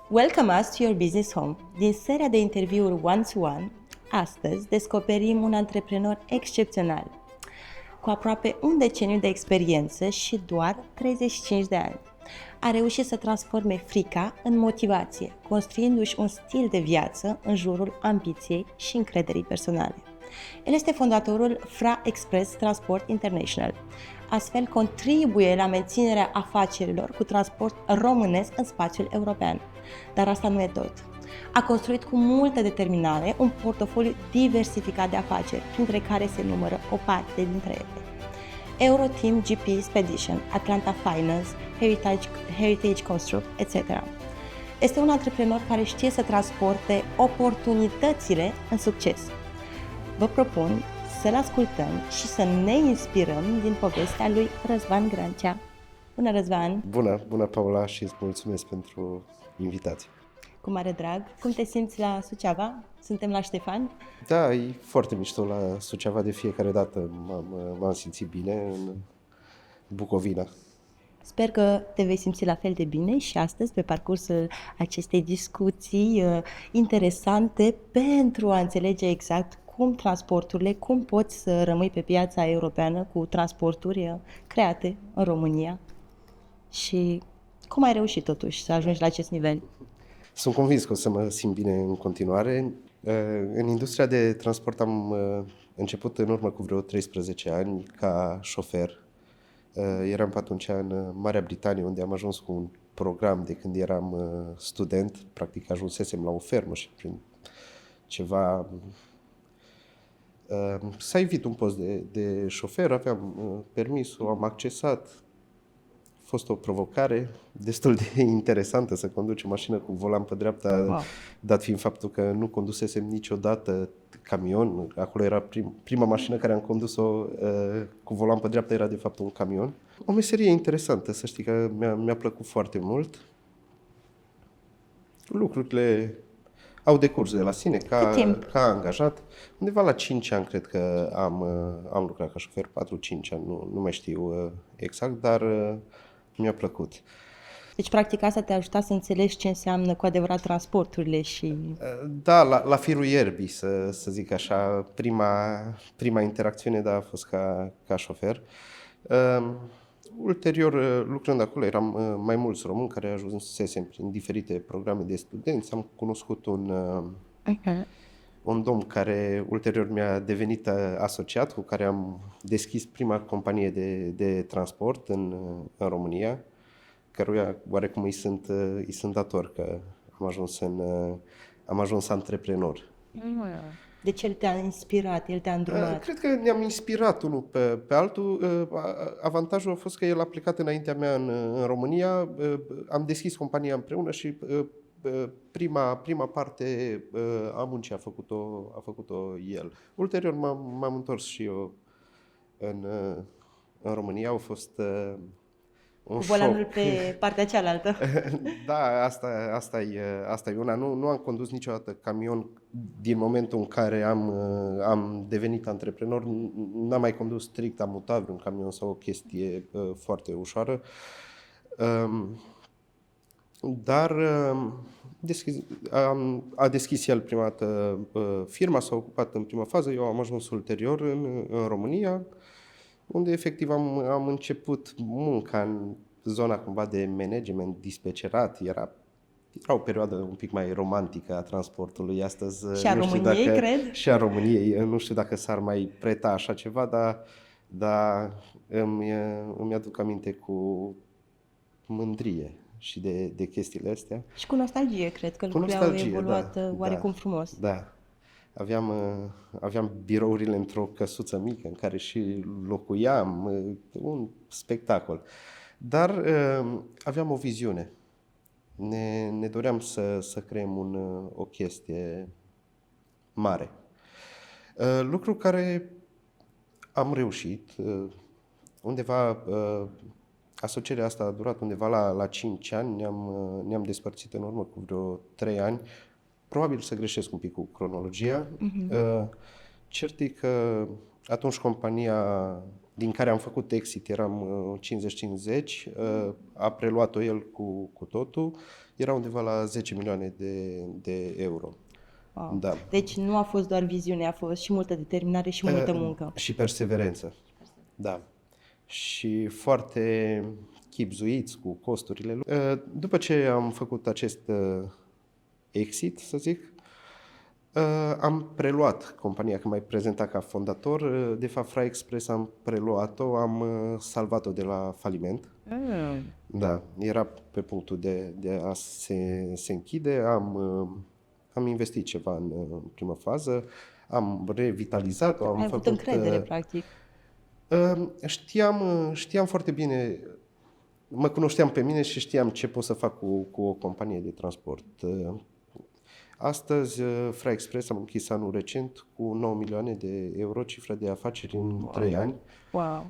Welcome us to your business home. Din seria de interviuri one-to-one, astăzi descoperim un antreprenor excepțional, cu aproape un deceniu de experiență și doar 35 de ani. A reușit să transforme frica în motivație, construindu-și un stil de viață în jurul ambiției și încrederii personale. El este fondatorul Fra Express Transport International. Astfel, contribuie la menținerea afacerilor cu transport românesc în spațiul european. Dar asta nu e tot. A construit cu multă determinare un portofoliu diversificat de afaceri, printre care se numără o parte dintre ele: Euroteam GP Spedition, Atlanta Finance, Heritage Construct, etc. Este un antreprenor care știe să transporte oportunitățile în succes. Vă propun să-l ascultăm și să ne inspirăm din povestea lui Răzvan Grancea. Bună, Răzvan! Bună, Paula, și îți mulțumesc pentru invitație. Cu mare drag! Cum te simți la Suceava? Suntem la Ștefani? Da, e foarte mișto la Suceava, de fiecare dată m-am simțit bine în Bucovina. Sper că te vei simți la fel de bine și astăzi, pe parcursul acestei discuții interesante, pentru a înțelege exact cum poți să rămâi pe piața europeană cu transporturi create în România și cum ai reușit totuși să ajungi la acest nivel. Sunt convins că o să mă simt bine în continuare. În industria de transport am început în urmă cu vreo 13 ani ca șofer. Eram pe atunci în Marea Britanie, unde am ajuns cu un program de când eram student. Practic ajunsesem la o fermă și prin ceva s-a evit un post de șofer, aveam permisul, am accesat. A fost o provocare destul de interesantă să conduci o mașină cu volan pe dreapta, wow. Dat fiind faptul că nu condusesem niciodată camion. Acolo era prima mașină care am condus-o cu volan pe dreapta, era de fapt un camion. O meserie interesantă, să știi că mi-a plăcut foarte mult. Lucrurile au decurs de la sine, ca angajat. Undeva la 5 ani cred că am lucrat ca șofer, 4-5 ani, nu mai știu exact, dar mi-a plăcut. Deci, practic, asta te-a ajutat să înțelegi ce înseamnă cu adevărat transporturile și... Da, la firul ierbii, să zic așa. Prima interacțiune, da, a fost ca șofer. Ulterior, lucrând acolo, eram mai mulți români care ajunsesem prin diferite programe de studenți. Am cunoscut un domn care ulterior mi-a devenit asociat, cu care am deschis prima companie de transport în România, căruia oarecum îi sunt dator că am ajuns antreprenor. Deci el te-a inspirat, el te-a îndrumat? Cred că ne-am inspirat unul pe altul. Avantajul a fost că el a plecat înaintea mea în România, am deschis compania împreună și prima parte a muncii a făcut-o el. Ulterior m-am întors și eu în România. A fost un cu volanul șoc. pe partea cealaltă. Da, asta e una. Nu am condus niciodată camion din momentul în care am devenit antreprenor. N-am mai condus strict, am mutat vreun camion sau o chestie foarte ușoară. Dar a deschis el prima dată firma, s-a ocupat în prima fază, eu am ajuns ulterior în România, unde efectiv am început munca în zona cumva de management dispecerat. Era o perioadă un pic mai romantică a transportului. Astăzi, și a României, cred? Și a României. Nu știu dacă s-ar mai preta așa ceva, dar îmi aduc aminte cu mândrie și de chestiile astea. Și cu nostalgie, cred că lucrurile au evoluat oarecum frumos. Da. Aveam birourile într-o căsuță mică în care și locuiam, un spectacol. Dar aveam o viziune. Ne doream să creăm o chestie mare. Lucru care am reușit. Undeva asocierea asta a durat undeva la 5 ani, ne-am despărțit în urmă cu vreo 3 ani. Probabil să greșesc un pic cu cronologia. Cert e că atunci compania din care am făcut exit, eram 50-50, a preluat-o el cu totul, era undeva la 10 milioane de euro. Wow. Da. Deci nu a fost doar viziune, a fost și multă determinare și multă muncă. Și perseverență. Da. Și foarte chibzuiți cu costurile. După ce am făcut acest exit, să zic, am preluat compania, că m-ai prezentat ca fondator. De fapt, Fry Express am preluat-o, am salvat-o de la faliment. Da, era pe punctul de a se închide. Am investit ceva în primă fază, am revitalizat-o, am Ai avut încredere, practic. Știam foarte bine, mă cunoșteam pe mine și știam ce pot să fac cu o companie de transport. Astăzi, Fry Express am închis anul recent cu 9 milioane de euro cifră de afaceri în 3 ani. Wow.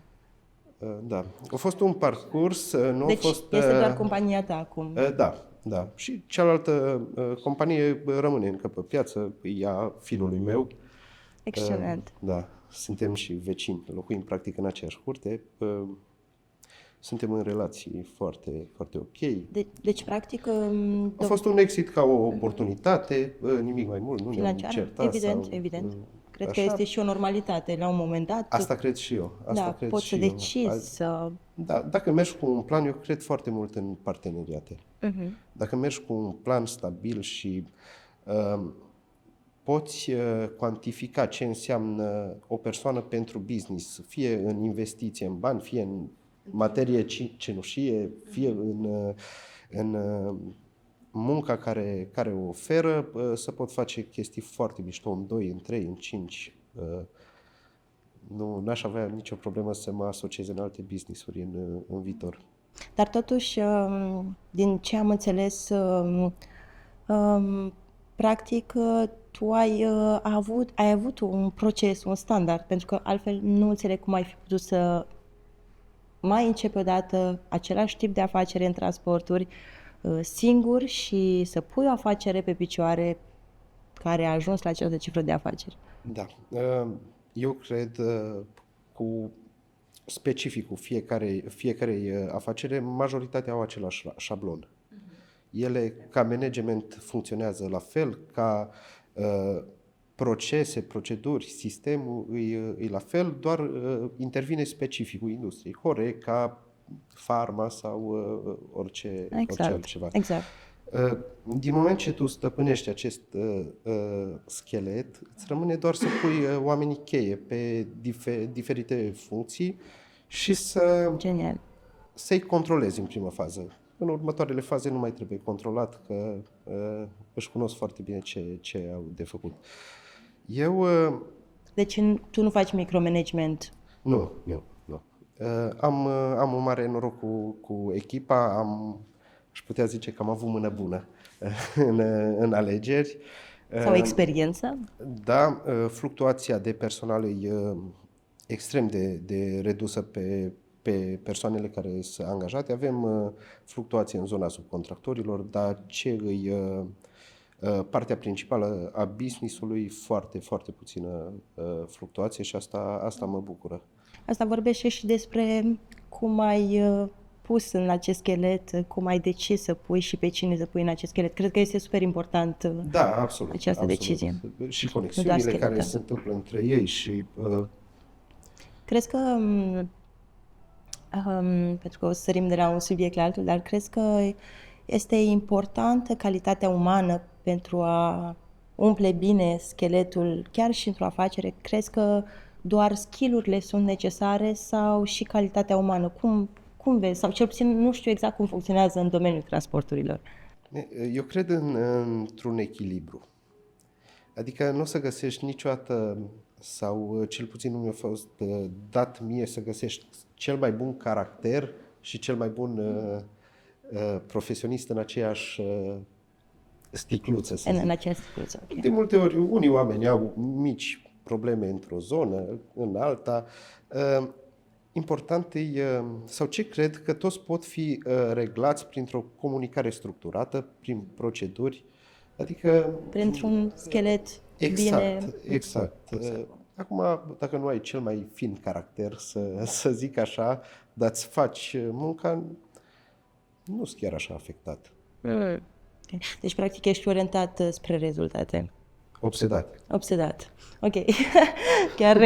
Da. A fost un parcurs, nu Deci a fost... este doar compania ta acum. Da. Și cealaltă companie rămâne încă pe piață, ea fiului meu. Excelent. Da, suntem și vecini, locuim practic în aceeași curte. Suntem în relații foarte, foarte ok. Deci, practic... A fost un exit ca o oportunitate, nimic mai mult, nu ne-am certat. Evident. Cred așa. că este și o normalitate. La un moment dat... Asta cred și eu. Poți să decizi să... Da, dacă mergi cu un plan, eu cred foarte mult în parteneriate. Dacă mergi cu un plan stabil și poți cuantifica ce înseamnă o persoană pentru business, fie în investiție în bani, fie în materie cenușie, fie în munca care o oferă, să pot face chestii foarte mișto în 2, în 3, în 5. N-aș avea nicio problemă să mă asociez în alte business-uri în viitor. Dar totuși, din ce am înțeles, practic, tu ai avut un proces, un standard, pentru că altfel nu înțeleg cum ai fi putut să mai începi odată același tip de afacere în transporturi, singur, și să pui o afacere pe picioare care a ajuns la această cifră de afaceri. Da. Eu cred cu specificul fiecarei afacere, majoritatea au același șablon. Ele, ca management, funcționează la fel, ca procese, proceduri, sistemul e la fel, doar intervine specificul industriei. Horeca, farma sau orice altceva. Exact. Din moment ce tu stăpânești acest schelet, îți rămâne doar să pui oamenii cheie pe diferite funcții și să-i controlezi în prima fază. În următoarele faze nu mai trebuie controlat, că își cunosc foarte bine ce au de făcut. Deci tu nu faci micromanagement? Nu. Am un mare noroc cu echipa, aș putea zice că am avut mână bună în alegeri. Sau experiență? Da, fluctuația de personal e extrem de redusă pe persoanele care sunt angajate. Avem fluctuație în zona subcontractorilor, dar partea principală a business-ului, foarte, foarte puțină fluctuație și asta mă bucură. Asta vorbește și despre cum ai pus în acest schelet, cum ai decis să pui și pe cine să pui în acest schelet. Cred că este super important această decizie. Și conexiunile care se întâmplă între ei și... Crezi că, pentru că o să sărim de la un subiect la altul, dar crezi că este importantă calitatea umană pentru a umple bine scheletul, chiar și într-o afacere? Crezi că doar skill-urile sunt necesare sau și calitatea umană? Cum vezi? Sau cel puțin nu știu exact cum funcționează în domeniul transporturilor. Eu cred într-un echilibru. Adică nu o să găsești niciodată, sau cel puțin nu mi-a fost dat mie să găsești cel mai bun caracter și cel mai bun profesionist în aceeași sticluță. În aceeași sticluță, okay. De multe ori, unii oameni au mici probleme într-o zonă, în alta. Important e, sau ce cred, că toți pot fi reglați printr-o comunicare structurată, prin proceduri, adică... Printr-un schelet bine... Exact. Acum, dacă nu ai cel mai fin caracter, să zic așa, dar îți faci munca, nu-s chiar așa afectat. Deci, practic, ești orientat spre rezultate. Obsedat. Ok. Chiar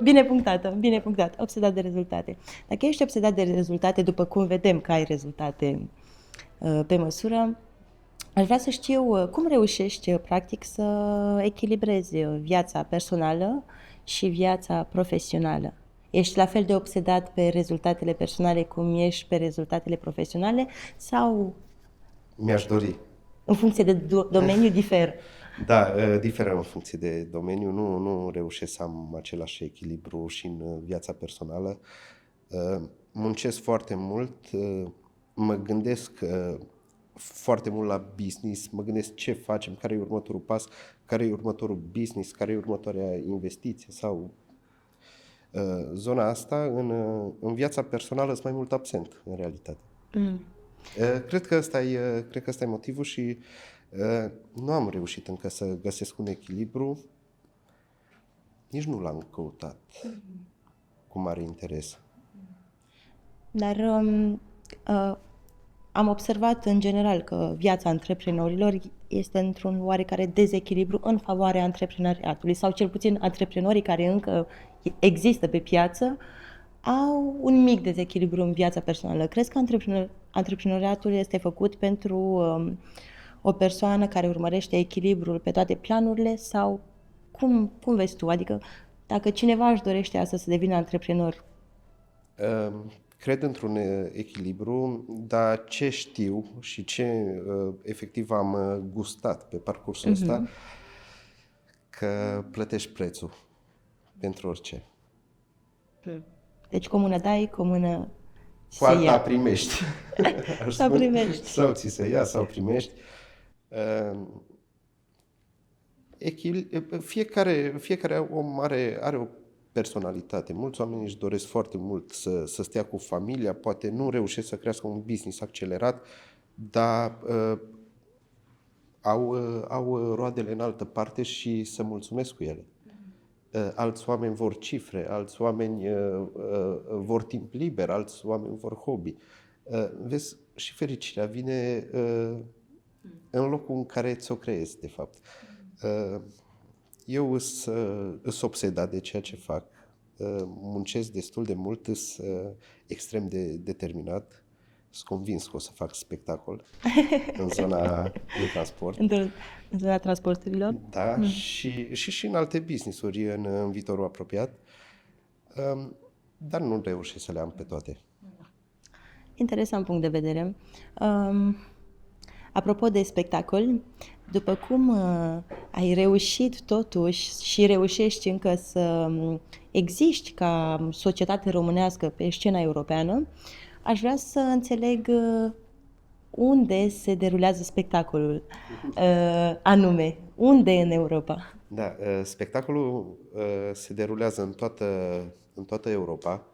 bine punctată, bine punctat. Obsedat de rezultate. Dacă ești obsedat de rezultate, după cum vedem că ai rezultate pe măsură, aș vrea să știu cum reușești, practic, să echilibrezi viața personală și viața profesională. Ești la fel de obsedat pe rezultatele personale cum ești pe rezultatele profesionale sau Mi-aș dori. în funcție de domeniu diferă? Da, diferă în funcție de domeniu. Nu reușesc să am același echilibru și în viața personală. Muncesc foarte mult, mă gândesc foarte mult la business, mă gândesc ce facem, care e următorul pas, care e următorul business, care e următoarea investiție sau zona asta. În viața personală sunt mai mult absent, în realitate. Cred că ăsta e motivul și nu am reușit încă să găsesc un echilibru. Nici nu l-am căutat cu mare interes. Dar am observat în general că viața antreprenorilor este într-un oarecare dezechilibru în favoarea antreprenoriatului, sau cel puțin antreprenorii care încă există pe piață au un mic dezechilibru în viața personală. Crezi că antreprenoriatul este făcut pentru o persoană care urmărește echilibrul pe toate planurile sau cum vezi tu? Adică dacă cineva își dorește astăzi să devină antreprenor? Cred într-un echilibru, dar ce știu și ce efectiv am gustat pe parcursul ăsta, că plătești prețul pentru orice. Deci cu mână dai, cu mână cu alta primești. Sau primești. Sau ți se ia, sau primești. Fiecare om are o personalitate. Mulți oameni își doresc foarte mult să stea cu familia, poate nu reușesc să crească un business accelerat, dar au roadele în altă parte și se mulțumesc cu ele. Alți oameni vor cifre, alți oameni vor timp liber, alți oameni vor hobby. Vezi, și fericirea vine în locul în care ți-o creezi, de fapt. Eu sunt obsedat de ceea ce fac, muncesc destul de mult, sunt extrem de determinat, sunt convins că o să fac spectacol în zona de transport. În zona transporturilor? Da, și în alte business-uri în viitorul apropiat, dar nu reușesc să le am pe toate. Interesant punct de vedere. Apropo de spectacol, după cum ai reușit totuși și reușești încă să existi ca societate românească pe scena europeană, aș vrea să înțeleg unde se derulează spectacolul anume, unde în Europa? Da, spectacolul se derulează în toată Europa.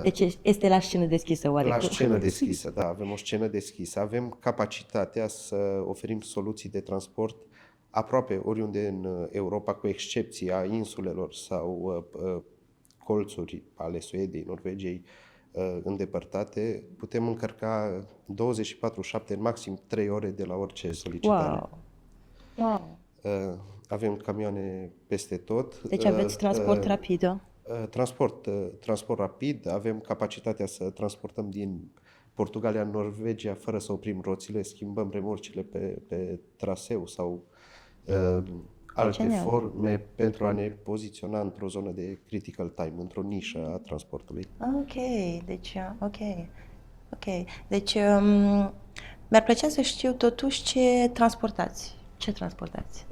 Deci este la scenă deschisă, oarecum? La scenă deschisă, da, avem o scenă deschisă, avem capacitatea să oferim soluții de transport aproape oriunde în Europa, cu excepția insulelor sau colțuri ale Suediei, Norvegiei îndepărtate. Putem încărca 24/7, în maxim 3 ore de la orice solicitare. Wow. Avem camioane peste tot. Deci aveți transport rapid? Transport rapid, avem capacitatea să transportăm din Portugalia în Norvegia fără să oprim roțile, schimbăm remorcile pe traseu sau alte forme pentru a ne poziționa într-o zonă de critical time, într-o nișă a transportului. Deci mi-ar plăcea să știu totuși ce transportați. Ce transportați?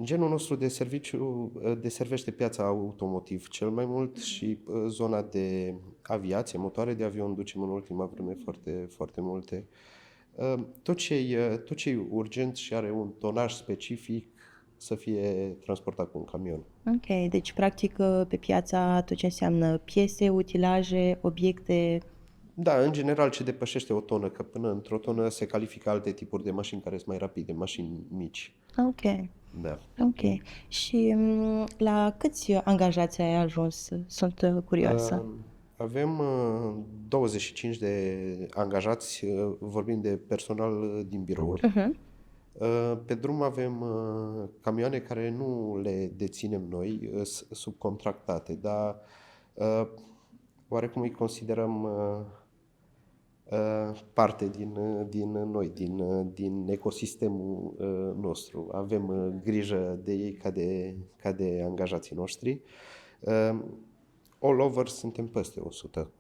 Genul nostru de serviciu deservește piața automotiv cel mai mult și zona de aviație, motoare de avion, ducem în ultima vreme foarte, foarte multe. Tot ce e urgent și are un tonaj specific să fie transportat cu un camion. Ok, deci practic pe piața tot ce înseamnă piese, utilaje, obiecte. Da, în general ce depășește o tonă, că până într-o tonă se califică alte tipuri de mașini care sunt mai rapide, mașini mici. Ok. Da. Ok. Și la câți angajați ai ajuns? Sunt curioasă. Avem 25 de angajați, vorbim de personal din birouri. Pe drum avem camioane care nu le deținem noi, subcontractate, dar oarecum îi considerăm parte din noi, din ecosistemul nostru. Avem grijă de ei ca de angajații noștri. All over suntem peste 100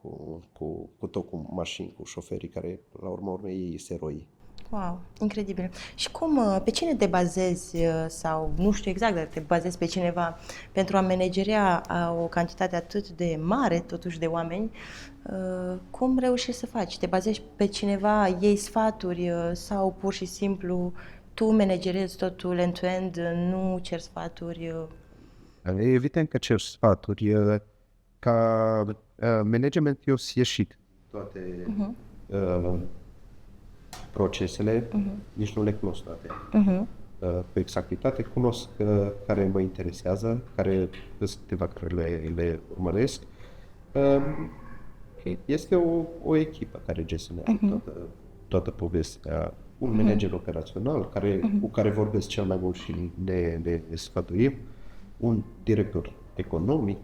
cu tot cu mașini, cu șoferii care, la urma urmei, ei sunt eroi. Wow, incredibil. Și pe cine te bazezi sau nu știu exact, dar te bazezi pe cineva pentru a manageria o cantitate atât de mare, totuși, de oameni, cum reușești să faci? Te bazezi pe cineva, iei sfaturi sau pur și simplu tu managerezi totul end-to-end, nu ceri sfaturi? E evident că cer sfaturi. Ca management eu sunt ieșit toate procesele, nici nu le cunosc toate. Cu exactitate cunosc care mă interesează, care sunt câteva care le urmăresc. Este o echipă care gestionează toată povestea. Un manager operațional cu care vorbesc cel mai mult și ne sfătuim, un director economic,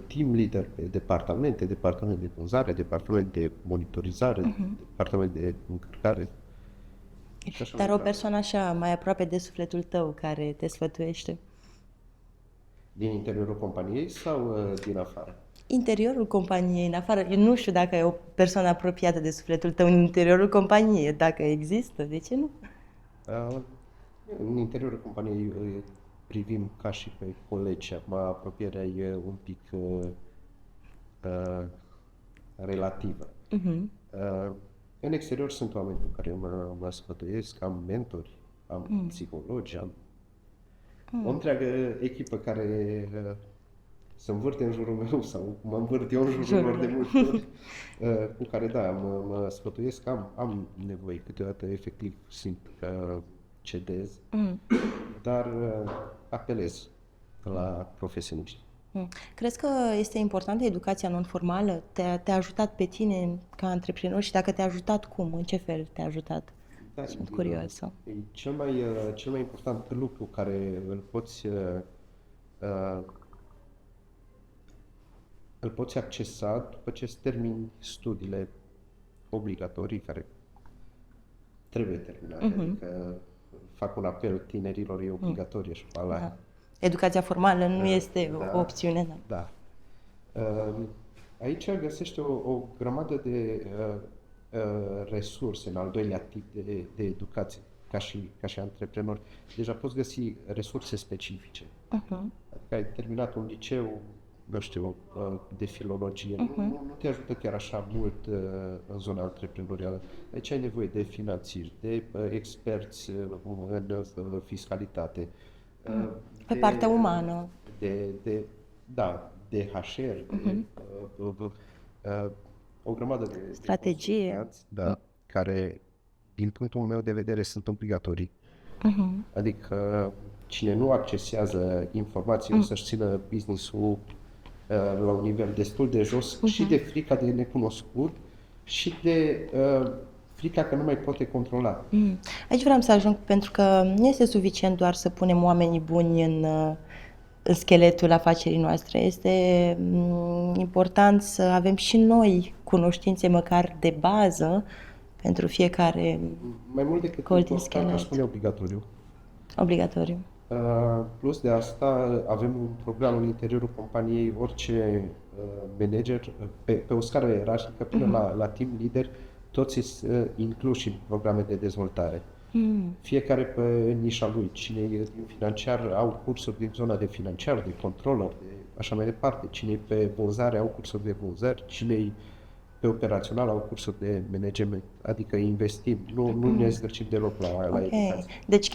team leader pe departament de vânzare, departament de monitorizare, departament de încărcare. Dar o persoană așa, mai aproape de sufletul tău, care te sfătuiește? Din interiorul companiei sau din afară? Interiorul companiei, în afară. Eu nu știu dacă e o persoană apropiată de sufletul tău în interiorul companiei, dacă există, de ce nu? În interiorul companiei privim ca și pe colegi. Acum apropierea e un pic relativă. În exterior sunt oameni cu care mă sfătuiesc, am mentori, am psihologi, am o întreagă echipă care se învârte în jurul meu sau mă învârt eu în jurul lor de multe ori, cu care, da, mă sfătuiesc, am nevoie. Câteodată, efectiv, simt că cedez, dar apelez la profesioniști. Crezi că este importantă educația non-formală? Te-a ajutat pe tine ca antreprenor și dacă te-a ajutat, cum? În ce fel te-a ajutat? Da, Sunt curioasă. E cel mai important lucru care îl poți accesa după ce îți termini studiile obligatorii care trebuie terminate. Adică fac un apel tinerilor, e obligatorie școala. Da. Educația formală nu este o opțiune. Da. Aici găsește o grămadă de resurse în al doilea tip de educație, ca și antreprenori. Deja poți găsi resurse specifice. Adică ai terminat un liceu, nu știu, de filologie, nu te ajută chiar așa mult în zona antreprenorială. Aici ai nevoie de finanțieri, de experți în fiscalitate. Pe partea umană. De HR, o grămadă de strategie, care, din punctul meu de vedere, sunt obligatorii. Adică cine nu accesează informații o să-și țină business-ul la un nivel destul de jos și de frica de necunoscut și de frica că nu mai poate controla. Aici vreau să ajung, pentru că nu este suficient doar să punem oamenii buni în scheletul afacerii noastre. Este important să avem și noi cunoștințe măcar de bază pentru fiecare mai mult decât colț din schelet. Aș spune obligatoriu. Obligatoriu. Plus de asta avem un program în interiorul companiei, orice manager, pe o scară ierarhică până la team leader, toți sunt incluși în programe de dezvoltare. Fiecare pe nișa lui. Cine e din financiar au cursuri din zona de financiar, de controller, de așa mai departe. Cine e pe vânzare au cursuri de vânzări, cine e pe operațional au cursuri de management, adică investim, nu ne zgârcim deloc la educație. Deci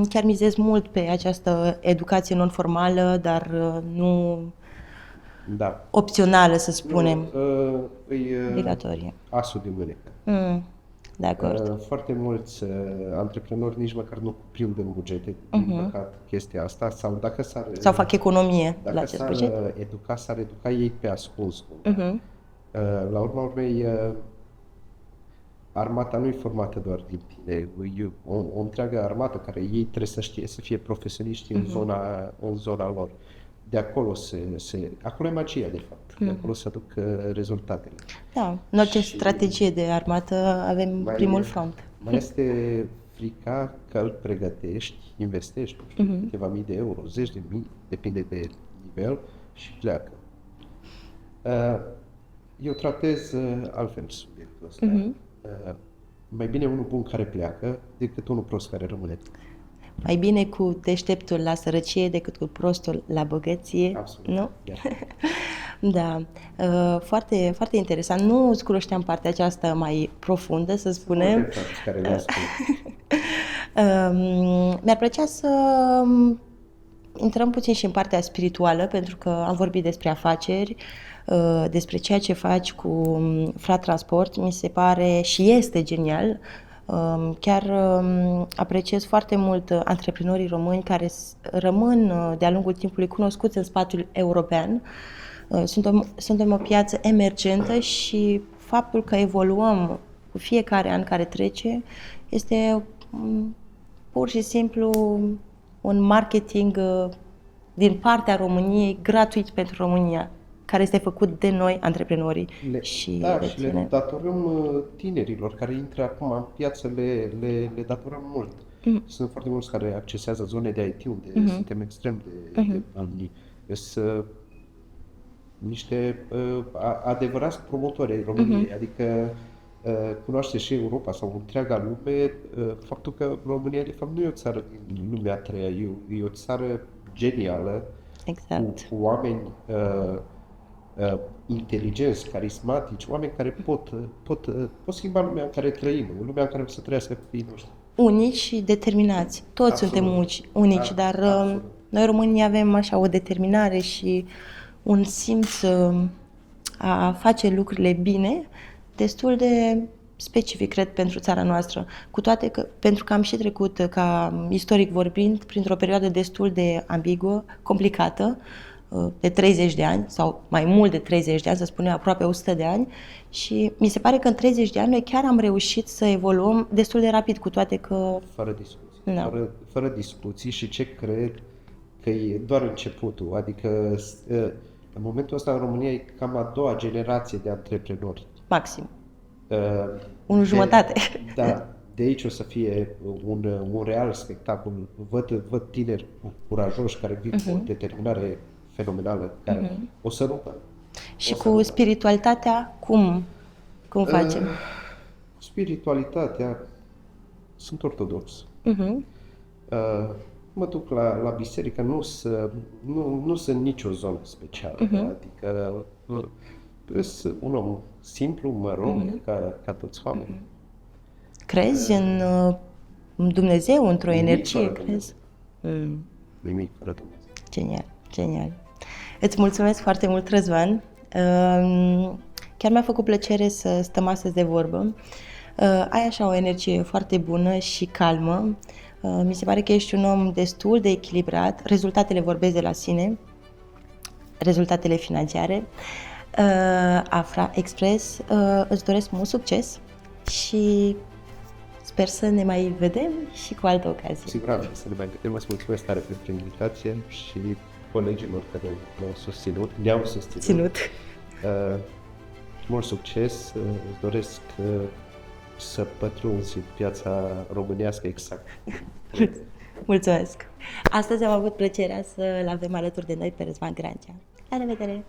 chiar mizez mult pe această educație non-formală, dar nu opțională, să spunem, obligatorie. Asul de mânecă. De acord. Foarte mulți antreprenori nici măcar nu cuprind în bugete, din păcat, chestia asta, sau dacă sau fac economie la acest buget. S-ar educa ei pe ascuns. La urma urmei, armata nu e formată doar din tine, e o întreagă armată care ei trebuie să știe să fie profesioniști în zona lor. De acolo acolo e magia, de fapt. De acolo se aduc rezultatele. Da, în orice strategie de armată avem primul front. Mai este frica că îl pregătești, investești, nu știu, câteva mii de euro, zeci de mii, depinde de nivel, și pleacă. Eu tratez altfel subiectul ăsta. Mai bine unul bun care pleacă decât unul prost care rămâne. Mai bine cu deșteptul la sărăcie decât cu prostul la bogăție. Absolut. Nu? Iar. Da. Foarte, foarte interesant. Nu cunoșteam partea aceasta mai profundă, să spunem. Multe fapte care le ascult. Mi-ar plăcea să intrăm puțin și în partea spirituală, pentru că am vorbit despre afaceri, despre ceea ce faci cu Frat Transport. Mi se pare și este genial. Chiar apreciez foarte mult antreprenorii români care rămân de-a lungul timpului cunoscuți în spațiul european. Suntem o piață emergentă și faptul că evoluăm cu fiecare an care trece este pur și simplu un marketing din partea României gratuit pentru România, care este făcut de noi, antreprenorii. Și le datorăm tinerilor care intră acum în piață, le datorăm mult. Sunt foarte mulți care accesează zone de IT unde suntem extrem de bani. Sunt niște adevărați promotori ai României, adică cunoaște și Europa sau întreaga lume faptul că România de fapt nu e o țară din lumea a treia, e o țară genială, exact, cu oameni inteligenți, carismatici, oameni care pot schimba lumea în care trăim, lumea în care o să trăiască copiii noștri. Unici și determinați. Toți Absolut. suntem unici, dar absolut. Noi românii avem așa o determinare și un simț a face lucrurile bine, destul de specific, cred, pentru țara noastră. Cu toate că, pentru că am și trecut, ca istoric vorbind, printr-o perioadă destul de ambiguă, complicată, de 30 de ani, sau mai mult de 30 de ani, să spunem aproape 100 de ani, și mi se pare că în 30 de ani noi chiar am reușit să evoluăm destul de rapid, cu toate că... Fără discuții. Da. Fără discuții, și ce cred că e doar începutul. Adică în momentul ăsta în România e cam a doua generație de antreprenori. Maxim. Unul jumătate. Da, de aici o să fie un real spectacol. Văd tineri curajoși care vin cu o determinare fenomenală, care o să rupă. Și cu spiritualitatea, cum facem? Spiritualitatea, sunt ortodox. Mă duc la biserică, nu sunt nicio zonă specială, adică sunt un om simplu, mă rog, ca toți oamenii. Crezi în Dumnezeu, într-o energie, crezi? Nimic fără Dumnezeu. Genial, genial. Îți mulțumesc foarte mult, Răzvan. Chiar mi-a făcut plăcere să stăm astăzi de vorbă. Ai așa o energie foarte bună și calmă. Mi se pare că ești un om destul de echilibrat. Rezultatele vorbesc de la sine, rezultatele financiare. Afra Express îți doresc mult succes și sper să ne mai vedem și cu alte ocazii. Siguranță să ne mai vedem. Îți mulțumesc tare pentru invitație și colegilor care ne-au susținut, ne-au susținut. Mult succes, îți doresc să pătrunzi în piața românească exact. Mulțumesc! Astăzi am avut plăcerea să-l avem alături de noi pe Răzvan Grancea. La revedere!